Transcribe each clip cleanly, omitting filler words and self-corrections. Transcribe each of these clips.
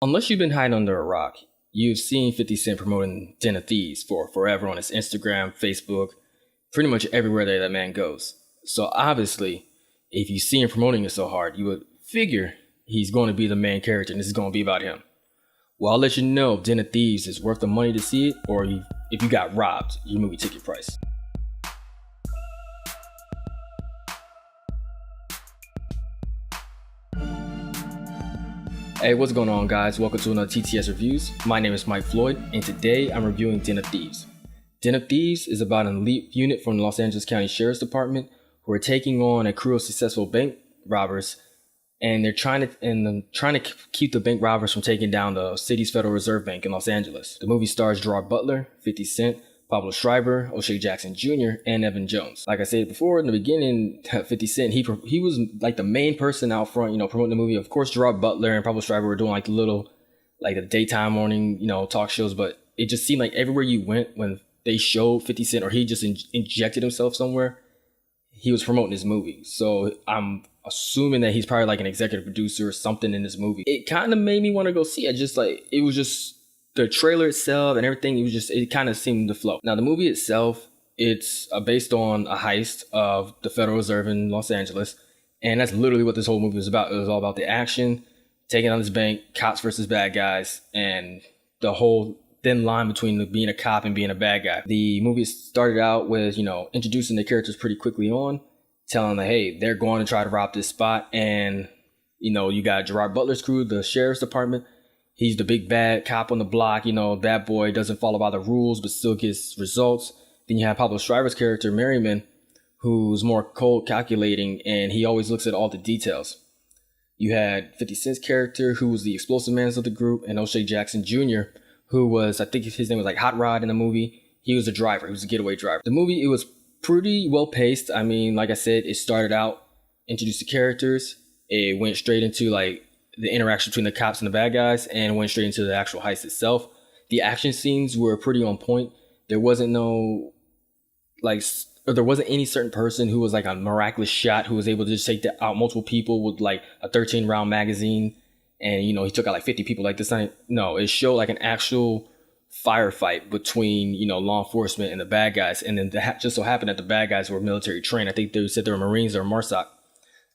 Unless you've been hiding under a rock, you've seen 50 Cent promoting Den of Thieves for forever on his Instagram, Facebook, pretty much everywhere that man goes. So obviously, if you see him promoting it so hard, you would figure he's going to be the main character and this is going to be about him. Well, I'll let you know if Den of Thieves is worth the money to see it, or if you got robbed, your movie ticket price. Hey, what's going on, guys? Welcome to another T.T.S. Reviews. My name is Mike Floyd, and today I'm reviewing Den of Thieves. Den of Thieves is about an elite unit from the Los Angeles County Sheriff's Department who are taking on a crew of successful bank robbers, and they're trying to keep the bank robbers from taking down the city's Federal Reserve Bank in Los Angeles. The movie stars Gerard Butler, 50 Cent, Pablo Schreiber, O'Shea Jackson Jr., and Evan Jones. Like I said before in the beginning, 50 Cent, he was like the main person out front, promoting the movie. Of course, Gerard Butler and Pablo Schreiber were doing like the daytime morning, talk shows, but it just seemed like everywhere you went when they showed 50 Cent or he just injected himself somewhere, he was promoting his movie. So I'm assuming that he's probably like an executive producer or something in this movie. It kind of made me want to go see it. It was just the trailer itself and everything. It kind of seemed to flow. Now the movie itself, it's based on a heist of the Federal Reserve in Los Angeles. And that's literally what this whole movie was about. It was all about the action, taking on this bank, cops versus bad guys, and the whole thin line between being a cop and being a bad guy. The movie started out with, introducing the characters pretty quickly on, telling them, hey, they're going to try to rob this spot. And, you got Gerard Butler's crew, the sheriff's department. He's the big bad cop on the block. Bad boy doesn't follow by the rules, but still gets results. Then you have Pablo Schreiber's character, Merriman, who's more cold calculating, and he always looks at all the details. You had 50 Cent's character, who was the explosive man of the group, and O'Shea Jackson Jr., who was, I think his name was like Hot Rod in the movie. He was a driver. He was a getaway driver. The movie, it was pretty well paced. I mean, like I said, it started out, introduced the characters. It went straight into the interaction between the cops and the bad guys, and went straight into the actual heist itself. The action scenes were pretty on point. There wasn't there wasn't any certain person who was like a miraculous shot who was able to just take out multiple people with like a 13-round magazine. And, he took out like 50 people like this. No, it showed like an actual firefight between, law enforcement and the bad guys. And then just so happened that the bad guys were military trained. I think they said they were Marines or MARSOC.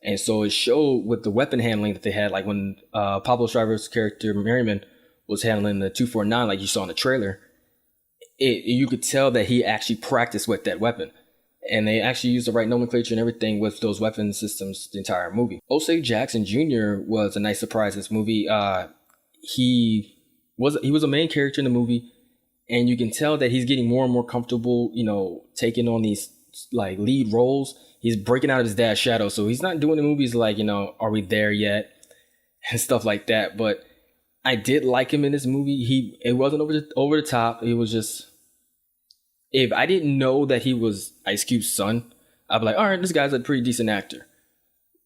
And so it showed with the weapon handling that they had, like when Pablo Schreiber's character, Merriman, was handling the 249, like you saw in the trailer, you could tell that he actually practiced with that weapon. And they actually used the right nomenclature and everything with those weapon systems the entire movie. O'Shea Jackson Jr. was a nice surprise in this movie. He was a main character in the movie, and you can tell that he's getting more and more comfortable, taking on these like lead roles. He's breaking out of his dad's shadow, so he's not doing the movies like, Are We There Yet? And stuff like that. But I did like him in this movie. It wasn't over the top. It was just, if I didn't know that he was Ice Cube's son, I'd be like, all right, this guy's a pretty decent actor.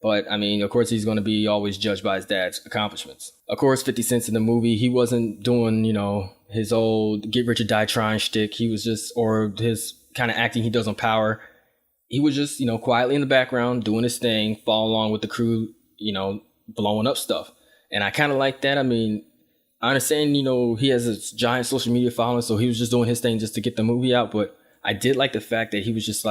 But, I mean, of course, he's going to be always judged by his dad's accomplishments. Of course, 50 Cent's in the movie, he wasn't doing, his old get rich or die trying shtick. He was just, or his kind of acting he does on Power. He was just, quietly in the background, doing his thing, follow along with the crew, blowing up stuff. And I kind of like that. I mean, I understand, he has a giant social media following, so he was just doing his thing just to get the movie out. But I did like the fact that he was just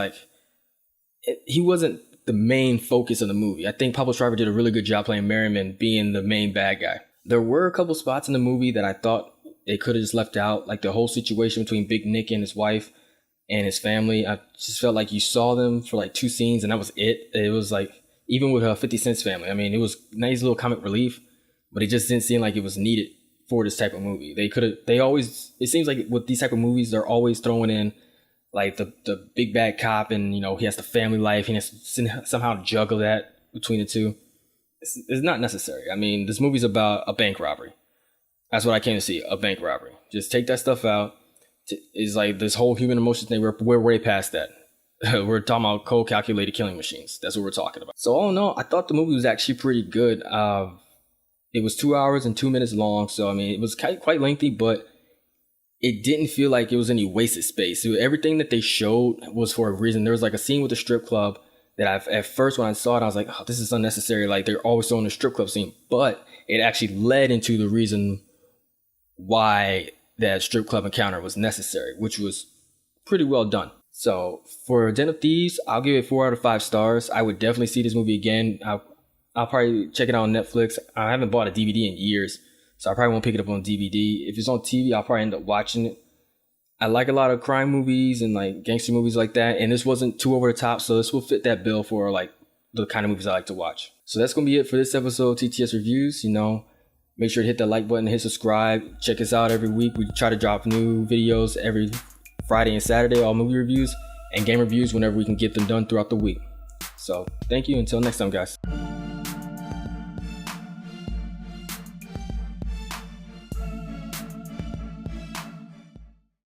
he wasn't the main focus of the movie. I think Pablo Schreiber did a really good job playing Merriman, being the main bad guy. There were a couple spots in the movie that I thought they could have just left out, like the whole situation between Big Nick and his wife and his family. I just felt like you saw them for like 2 scenes and that was it. It was like, even with 50 Cent's family, I mean, it was nice little comic relief, but it just didn't seem like it was needed for this type of movie. It seems like with these type of movies, they're always throwing in like the big bad cop and, he has the family life. He has to somehow juggle that between the two. It's not necessary. I mean, this movie's about a bank robbery. That's what I came to see, a bank robbery. Just take that stuff out. It's like this whole human emotion thing. We're way past that. We're talking about cold calculated killing machines. That's what we're talking about. So all in all, I thought the movie was actually pretty good. It was 2 hours and 2 minutes long. So, I mean, it was quite lengthy, but it didn't feel like it was any wasted space. So everything that they showed was for a reason. There was like a scene with the strip club that at first when I saw it, I was like, oh, this is unnecessary. Like they're always showing the strip club scene, but it actually led into the reason why that strip club encounter was necessary, which was pretty well done. So for Den of Thieves, I'll give it 4 out of 5 stars. I would definitely see this movie again. I'll probably check it out on Netflix. I haven't bought a DVD in years, so I probably won't pick it up on DVD. If it's on TV, I'll probably end up watching it. I like a lot of crime movies and like gangster movies like that, and this wasn't too over the top, so this will fit that bill for like the kind of movies I like to watch. So that's gonna be it for this episode of T.T.S. Reviews. Make sure to hit that like button, hit subscribe. Check us out every week. We try to drop new videos every Friday and Saturday, all movie reviews and game reviews whenever we can get them done throughout the week. So thank you. Until next time, guys.